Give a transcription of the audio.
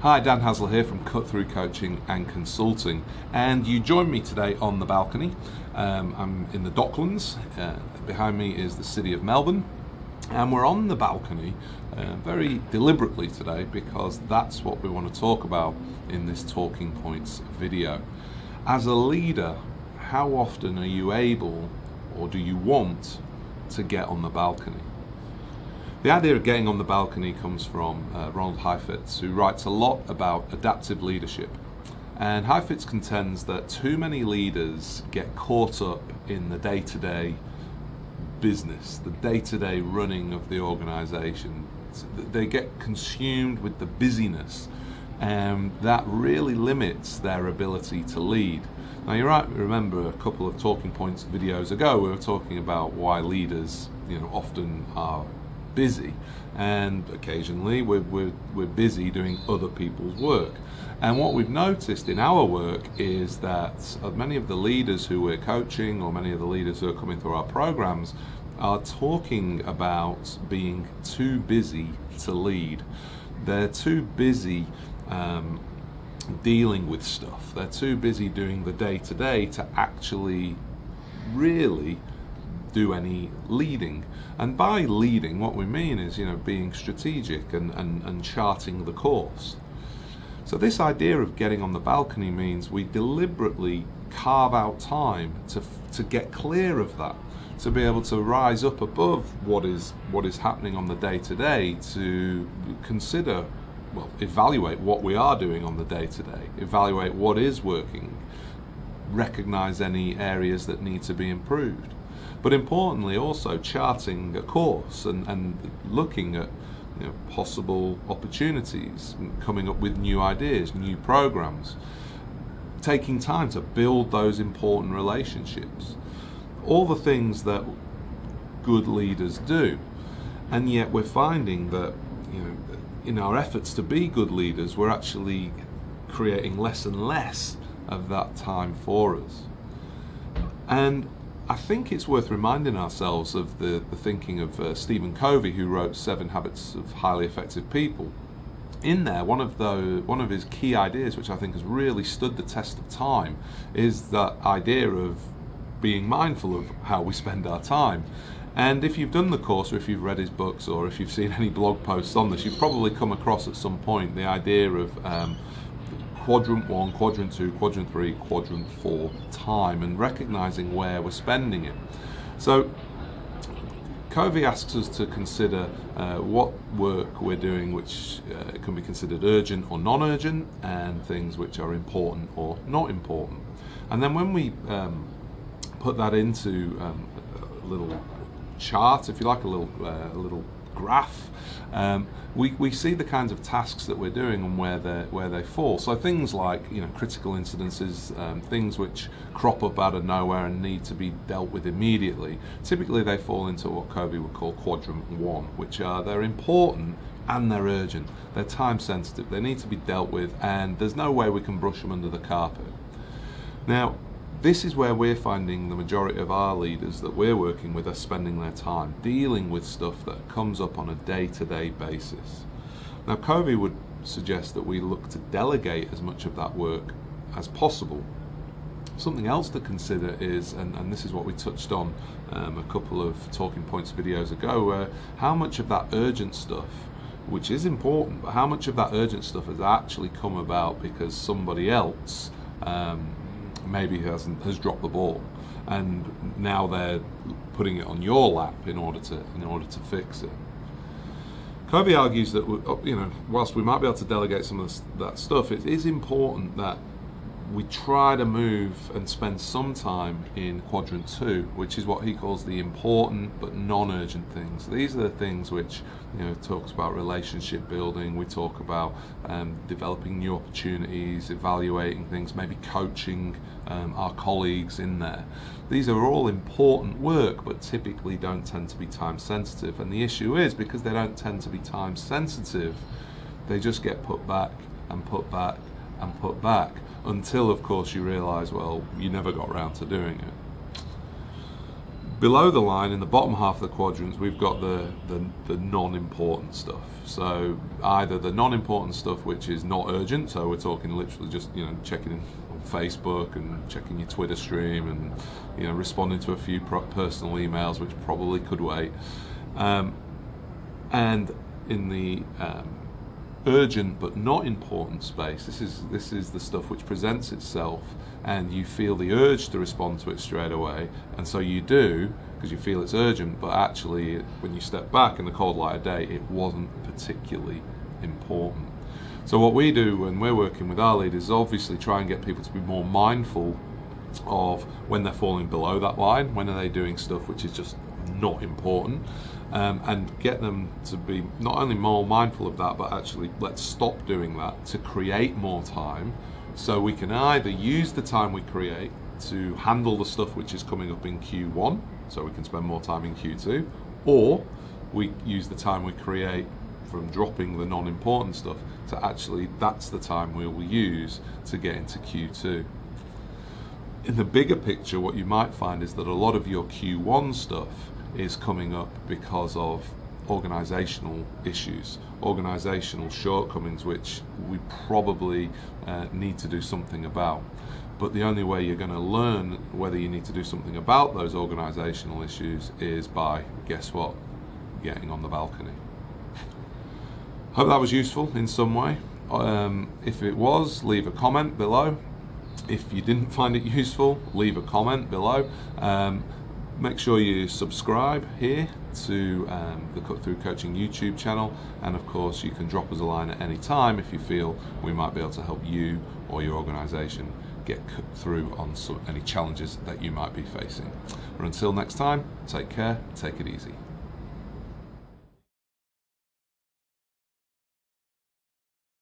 Hi, Dan Hasler here from Cut Through Coaching and Consulting, and you join me today on the balcony. I'm in the Docklands. Behind me is the city of Melbourne, and we're on the balcony very deliberately today because that's what we want to talk about in this Talking Points video. As a leader, how often are you able, or do you want, to get on the balcony? The idea of getting on the balcony comes from Ronald Heifetz, who writes a lot about adaptive leadership. And Heifetz contends that too many leaders get caught up in the day-to-day business, the day-to-day running of the organization. They get consumed with the busyness, and that really limits their ability to lead. Now, you might remember a couple of Talking Points videos ago, we were talking about why leaders, often are busy, and occasionally we're busy doing other people's work. And what we've noticed in our work is that many of the leaders who we're coaching, or many of the leaders who are coming through our programs, are talking about being too busy to lead. They're too busy dealing with stuff. They're too busy doing the day-to-day to actually really do any leading. And by leading, what we mean is, being strategic and charting the course. So this idea of getting on the balcony means we deliberately carve out time to get clear of that, to be able to rise up above what is happening on the day-to-day, to consider, evaluate what we are doing on the day-to-day, evaluate what is working, recognize any areas that need to be improved. But importantly, also charting a course and looking at possible opportunities, coming up with new ideas, new programs, taking time to build those important relationships. All the things that good leaders do. And yet we're finding that in our efforts to be good leaders, we're actually creating less and less of that time for us. And I think it's worth reminding ourselves of the thinking of Stephen Covey, who wrote 7 Habits of Highly Effective People. In there, one of his key ideas, which I think has really stood the test of time, is that idea of being mindful of how we spend our time. And if you've done the course, or if you've read his books, or if you've seen any blog posts on this, you've probably come across at some point the idea of quadrant 1, quadrant 2, quadrant 3, quadrant 4 time, and recognizing where we're spending it. So Covey asks us to consider what work we're doing which can be considered urgent or non-urgent, and things which are important or not important. And then when we put that into a little chart, if you like, a little graph, we see the kinds of tasks that we're doing and where they fall. So things like critical incidences, things which crop up out of nowhere and need to be dealt with immediately. Typically, they fall into what Covey would call quadrant 1, which are they're important and they're urgent. They're time sensitive. They need to be dealt with, and there's no way we can brush them under the carpet. Now, this is where we're finding the majority of our leaders that we're working with are spending their time dealing with stuff that comes up on a day-to-day basis. Now, Covey would suggest that we look to delegate as much of that work as possible. Something else to consider is, and this is what we touched on a couple of Talking Points videos ago, how much of that urgent stuff, which is important, but how much of that urgent stuff has actually come about because somebody else maybe has dropped the ball, and now they're putting it on your lap in order to fix it. Covey argues that whilst we might be able to delegate some of that stuff, it is important that we try to move and spend some time in quadrant 2, which is what he calls the important but non-urgent things. These are the things which talks about relationship building. We talk about developing new opportunities, evaluating things, maybe coaching our colleagues in there. These are all important work, but typically don't tend to be time sensitive. And the issue is, because they don't tend to be time sensitive, they just get put back and put back and put back, until of course you realize, you never got around to doing it. Below the line, in the bottom half of the quadrants, we've got the non-important stuff. So either the non-important stuff, which is not urgent, so we're talking literally just checking in on Facebook and checking your Twitter stream and responding to a few personal emails, which probably could wait. And in the urgent but not important space, this is the stuff which presents itself and you feel the urge to respond to it straight away, and so you do because you feel it's urgent, but actually when you step back in the cold light of day, it wasn't particularly important. So what we do when we're working with our leaders is obviously try and get people to be more mindful of when they're falling below that line, when are they doing stuff which is just not important, and get them to be not only more mindful of that, but actually let's stop doing that to create more time, so we can either use the time we create to handle the stuff which is coming up in Q1, so we can spend more time in Q2, or we use the time we create from dropping the non-important stuff to actually that's the time we will use to get into Q2. In the bigger picture, what you might find is that a lot of your Q1 stuff is coming up because of organizational issues, organizational shortcomings, which we probably need to do something about. But the only way you're going to learn whether you need to do something about those organizational issues is by, guess what, getting on the balcony. Hope that was useful in some way. If it was, leave a comment below. If you didn't find it useful, leave a comment below. Make sure you subscribe here to the Cut Through Coaching YouTube channel, and of course you can drop us a line at any time if you feel we might be able to help you or your organisation get through on any challenges that you might be facing. But until next time, take care, take it easy.